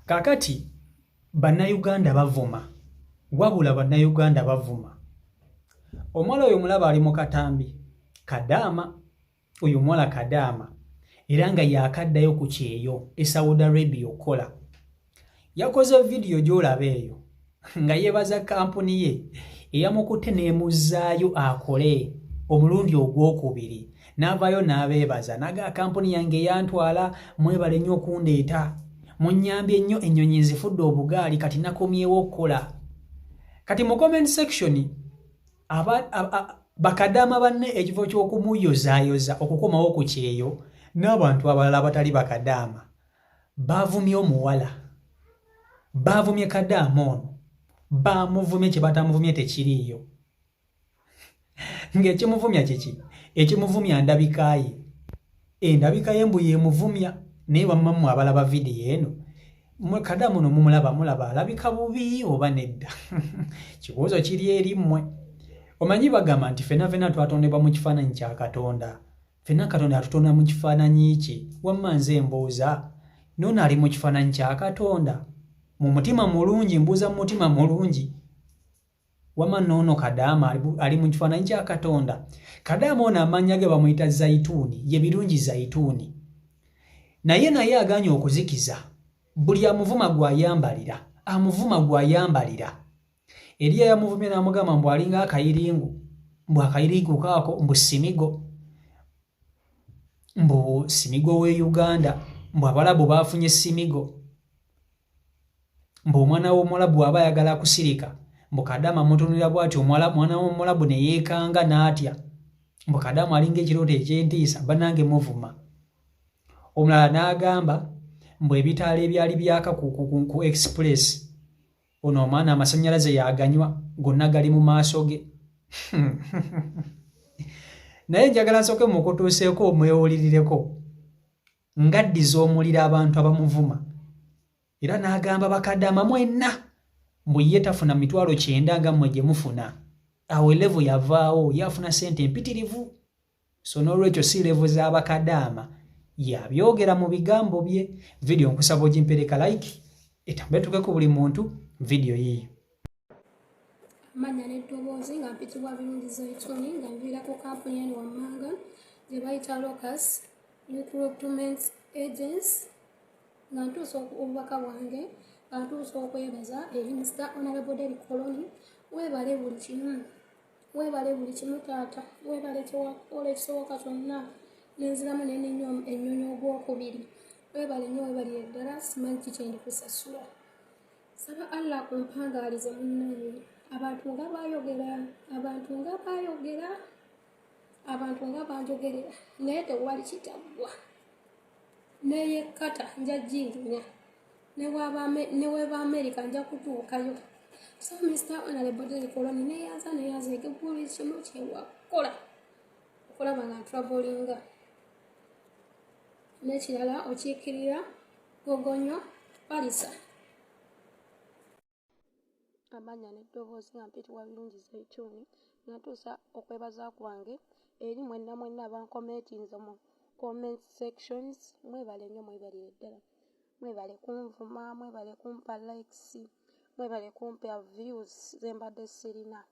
Kakati bannayuganda bavuma, wabula bannayuganda bavuma. Omuwala oyo mulaba ali mu katambi Kadaama, oyo muwala Kadaama era nga yaakaddayo ku kyeyo e Saudi Arabia okola. Yakoze vidiyo gy'olaba eyo nga yeebaza kampuni ye eyamukutte n'emuzzaayo akole omulundi ogwokubiri, n'avaayo n'abeebaza n'agaa kampuni yange yantwala, mwebale nnyo okundeeta, munnyambye nnyo ennyonyi nzifudde obugaali kati nakomyewo okukola. Kati mu comment section bakadaama banne ekifo ky'okumuyozaayoza okukomawo ku kyeyo n'abantu abalala abatali bakadaama baavumye omuwala, baavumye Kadaama ono, baamuvumye kye batamuvumye tekiriiyo. Ng'ekimuvumya kiki? Ekimuvumya ndabika ye. Endabika ye mbu yeemuvumya, naye bammammwe abalaba vidiyo eno Kadaama ono mulaba alabika bubi oba nedda? Kibuuzo kiri eri mmwe. Omanyi bagamba nti ffenna twatondebwa mu kifaananyi kya Katonda. Ffenna Katonda atutonda mu kifaananyi ki? Wamma nze mbuuza, n'ono ali mu kifaananyi kya Katonda? Mu mutima mulungi, mbuuza mu mutima mulungi. Wamma n'ono Kadaama ali mu kifaananyi kya Katonda? Kadaama ono amannya ge bamuyita Zayituuni, ye birungi Zayituuni. Naye aganye okuzikiza. Buli amuvuma gw'ayambalira, amuvuma gw'ayambalira. Eriya yamuvumye n'amugamba mbu alinga akayiringu, mbu akayiringu kaako mbu simigo w'e Uganda, mbu Abalabu baafunye simigo, mbu omwana w'Omulabu aba ayagala kusirika, mbu Kadaama amutunulira bw'atyo omwana w'Omulabu ne yeekanga n'atya, mbu Kadaama alinga ekirooto eky'entiisa, bannange muvuma. Omulala n'agamba mbu ebitaala ebyali byaka ku express, ono omwana amasannyalaze yaganywa gonna gali mu maaso ge. Naye njagala nsooke mukutuuseeko omwewulirireko ng'addiza omuliro abantu abamuvuma. Era n'agamba bakadaama mwenna mbu ye tafuna mitwalo 9 nga mmwe gye mufuna. Awo level yavaawo, yafuna ssente mpitirivu. So n'olwekyo si level z'abakadaama yabyogera mu bigambo bye. Vidiyo nkusaba ogimpereka like etambe tukeko buli muntu vidiyo yiyo. Amanya n'eddoboozi nga mpitibwa birungi Zayituuni nga nviira ku kampuni eno wammanga gye bayita Locus Recruitment Agency, nga ntuusa obubaka bwange nga ntuusa okwebaza eri Mr. Honorable Derrick Koloni. Weebale buli kimu, weebale buli kimu taata, weebale kyewakola ekisoboka kyonna, nenziramu n'ennyo ennyonyi ogwokubiri. Weebale nnyo, weebalire ddala, simanyi ki kye ndikusasula. Saba Allah kumpangaalize munnange. Abantu nga banjogerera naye tewali kitaggwa. Neyekkata nja girinnya, ne weeba Amerika nja kutuukayo. So Mr. Honorable Derrick Koloni neyaza ekibuli kimu kyewakola okulaba nga travelinga. N'ekirala okiikirira Gogonyo Palisa. Amanya n'eddoboozi nga mpitibwa birungi Zayituuni, natuusa okwebaza kwange eri mwenna abankomentinze mu comment sections. Mwebale nnyo, mwebalire ddala, mwebale kunvuma, mwebale kumpa likes, mwebale kumpa views ze mbadde sirina.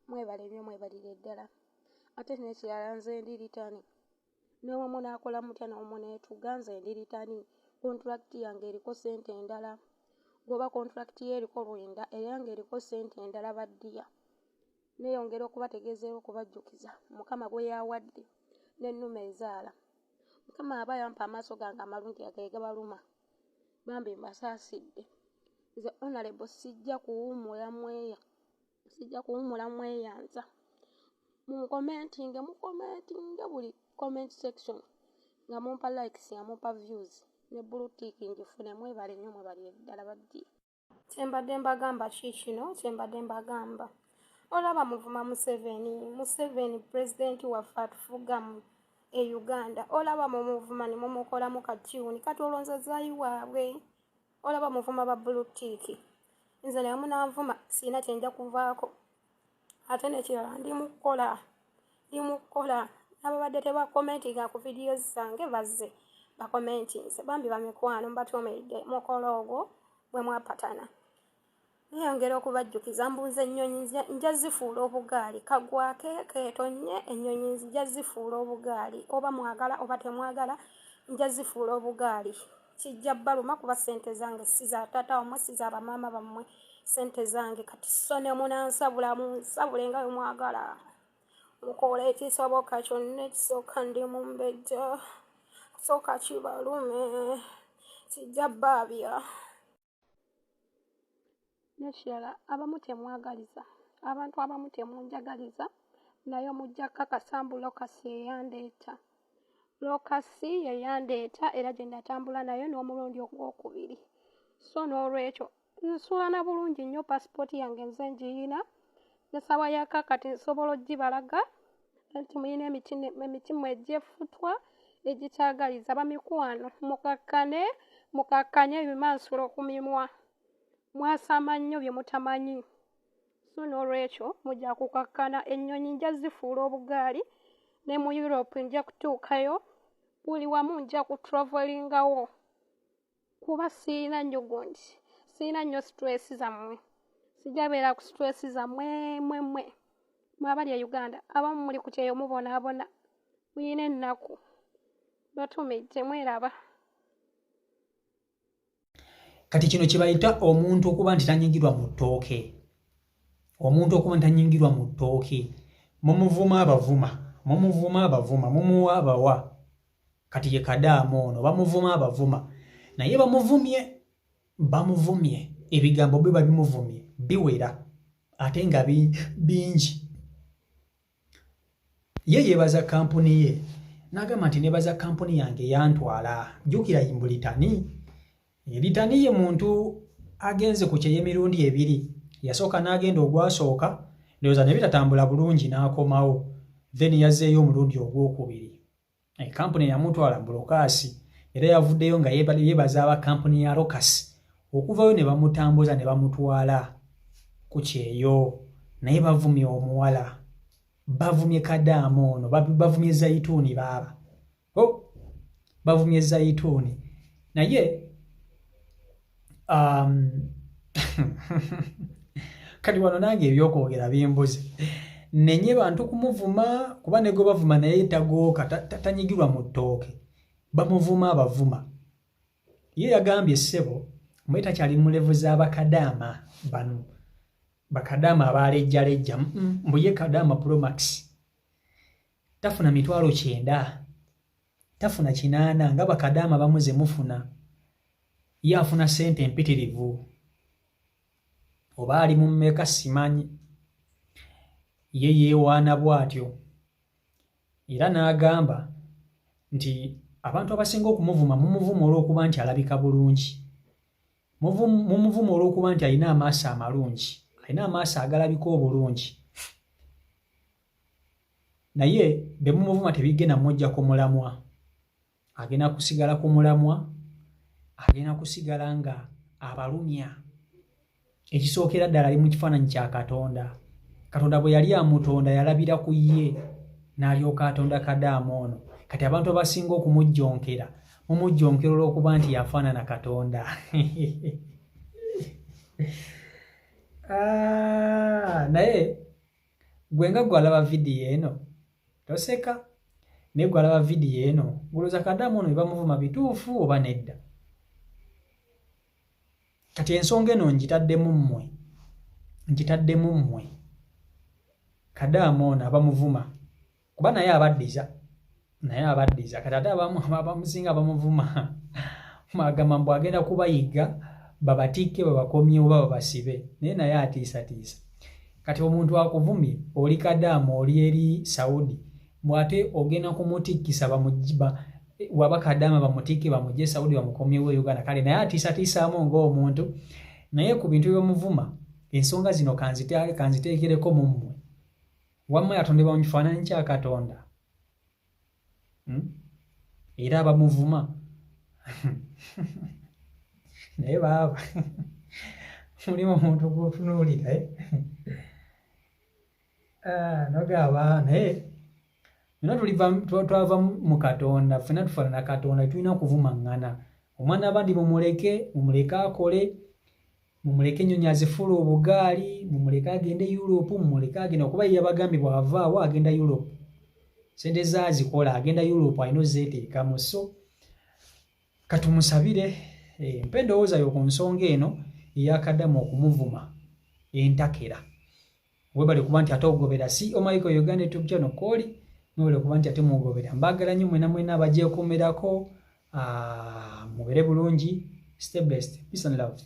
Mwebale nnyo, mwebalire ddala. Ate n'ekirala nze ndi litani, n'omwe munaakola mutya n'omwe neetuga, nze ndi litani. Contract yange eriko ssente endala, goba contract ye eriko lwenda era ng'eriko ssente endala baddiya. Neeyongera okubategeeza era okubajjukiza Mukama gwe yawadde n'ennume ezaala. Mukama aba yampa amaaso gange amalungi ge gabaluma, bambi mbasaasidde. Nze Honorable sijja kuwummula mweyanza. Mukomentinge buli comment section nga mumpa likes, nga mumpa views ne blue tick ngifune. Mwebale nnyo, mwebalire ddala baddi. Kyembadde mbagamba kikino, kyembadde mbagamba. Olaba muvuma Museveni pulezidenti waffe atufuga mu Uganda. Olaba mumuvuma ne mumukolamu katyuni kati olwonzezaayi waabwe. Olaba muvuma ba blue tick. Nze naye munanvuma sirina kyenja kuvaako. Ate n'ekirala ndi mukola. Ababadde tebakomentinga ku vidiyo zange bazze bakomentinze. Bambi bamikwano mbatuumidde mukolo ogwo bwe mwapatana. Neyongera okubajjukiza mbuuza ennyonyi nja zifuula obugaali kagwake keetonye ennyonyi nja zifuula obugaali oba mwagala oba temwagala nja zifuula obugaali kijja baluma kuba ssente zange si za taata wammwe si za bamaama bammwe ssente zange kati so ne munansabula munsabule nga bwe mwagala mukola ekisoboka kyonna ekisooka ndi mu mbejja sooka kibalume kijja baabya. Nekirala abamu temwagaliza abantu abamu temunjagaliza naye mujja kakasa mbu lokasi yeyandeeta lokasi yeyandeeta era gye natambula nayo n'omulundi ogwokubiri so n'olwekyo nsuulana bulungi nnyo pasipooti yange nze ngiyina nesawa ya kakati nsobola ogibalaga nti muyina emitimu egyefutwa egitaagaliza bamikwano mukakkanye ebimansula okumimwa mwasama nnyo bye mutamanyi so n'olwekyo mujja kukakkana ennyonyi nja zifuula obugaali ne mu Europe nja kutuukayo buli wamu nja kutravelingawo kuba siina nnyo gundi siina nnyo stress zammwe sijja beera ku stress zammwe mmwe abali e Uganda abamu muli ku kyeyo mubonaabona muyina ennaku batumidde mweraba. Kati kino kye bayita omuntu okuba nti tanyingirwa mu ttooke. Omuntu okuba nti tanyingirwa mu ttooke. Mumuvuma abavuma, mumuwa abawa. Kati ye Kadaamo ono bamuvuma abavuma. Naye bamuvumye. Ebigambo bye babimuvumye biwera ate nga bingi. Ye yeebaza kampuni ye. N'agamba nti neebaza kampuni yange yantwala. Jjukira yimbulitani. Litani ye muntu agenze ku kye emirundi ebiri yasooka n'agenda ogwasooka ndowooza ne bitatambula bulungi n'akomawo then yazzeeyo omulundi ogwokubiri kampuni yamutwala mu Lokasi era yavuddeyo nga yeebaza aba kampuni ya Lokasi okuvayo ne bamutambuza ne bamutwala ku kyeyo naye bavumye omuwala bavumye Kadaamo ono bavumye Zaituuni baaba bavumye Zaituuni naye kati wano nange ebyokwogera bimbuze nenye bantu kumuvuma kuba nego bavuma naye tagooka tanyigirwa mu ttooke bamuvuma abavuma ye yagambye ssebo mweta kyali mu levu z'abakadaama bano bakadaama abalejjalejja mbu ye Kadaama Promax tafuna 900 tafuna 8 nga bakadaama bamuze mufuna ye afuna ssente empitirivu oba ali mu mmeka simanyi ye yeewaana bw'atyo era n'agamba nti abantu abasinga okumuvuma mumuvuma olw'okuba nti alabika bulungi mumuvuma olw'okuba nti alina amaaso amalungi alina amaaso agalabika obulungi naye be mumuvuma tebigenda mmujja ku mulamwa agenda kusigala ku mulamwa agenda kusigala nga abalumya ekisookera ddala ali mu kifaananyi kya Katonda. Katonda bwe yali amutonda yalabira ku ye n'alyoka atonda Kadaamo ono kati abantu abasinga okumujjonkera mumujjonkera olw'okuba nti yafaanana Katonda. Naye gwe nga gwalaba vidiyo eno toseka naye gwalaba vidiyo eno gulooza Kadaamo ono bye bamuvuma bituufu oba nedda. Kati ensonga eno ngitaddemu mmwe Kadaamo ono abamuvuma kuba naye abaddiza kati ate abamusinga bamuvuma mwagamba mbu agenda kubayiga babatikke babakomye oba babasibe naye atiisatiisa. Kati omuntu akuvumye oli Kadaamo oli eri Saudi bw'ate ogenda kumutikkisa bamujiba waba Kadaama bamutikke bamugye Saudi bamukomyewo Uganda kale naye atiisatiisaamu ng'omuntu naye ku bintu by'omuvuma ensonga zino kanziteekereko mu mmwe wamma yatondebwa mu kifaananyi kya Katonda era abamuvuma naye baaba mulimu omuntu gw'otunuulira nogaba naye twava mu Katonda ffenna tufaanana Katonda tulina okuvumaŋŋana omwana abandi mumuleke akole mumuleke ennyonyi azifuula obugaali, mumuleke agende Europe, mumuleke agenda okuba yabagambye bw'avaawo agenda Europe. Sente zaazikola agenda Europe alina ozeeteekamu. So katumusabire mpe endowooza yo ku nsonga eno eyakaddamu okumuvuma entakera. Webale kuba nti ate ogobera si Michael Uganda YouTube channel kooli, mwebale kuba nti ate mugobera. Mbagala nnyo mwena abagyekuumirako, mubere bulungi. Stay blessed. Peace and love.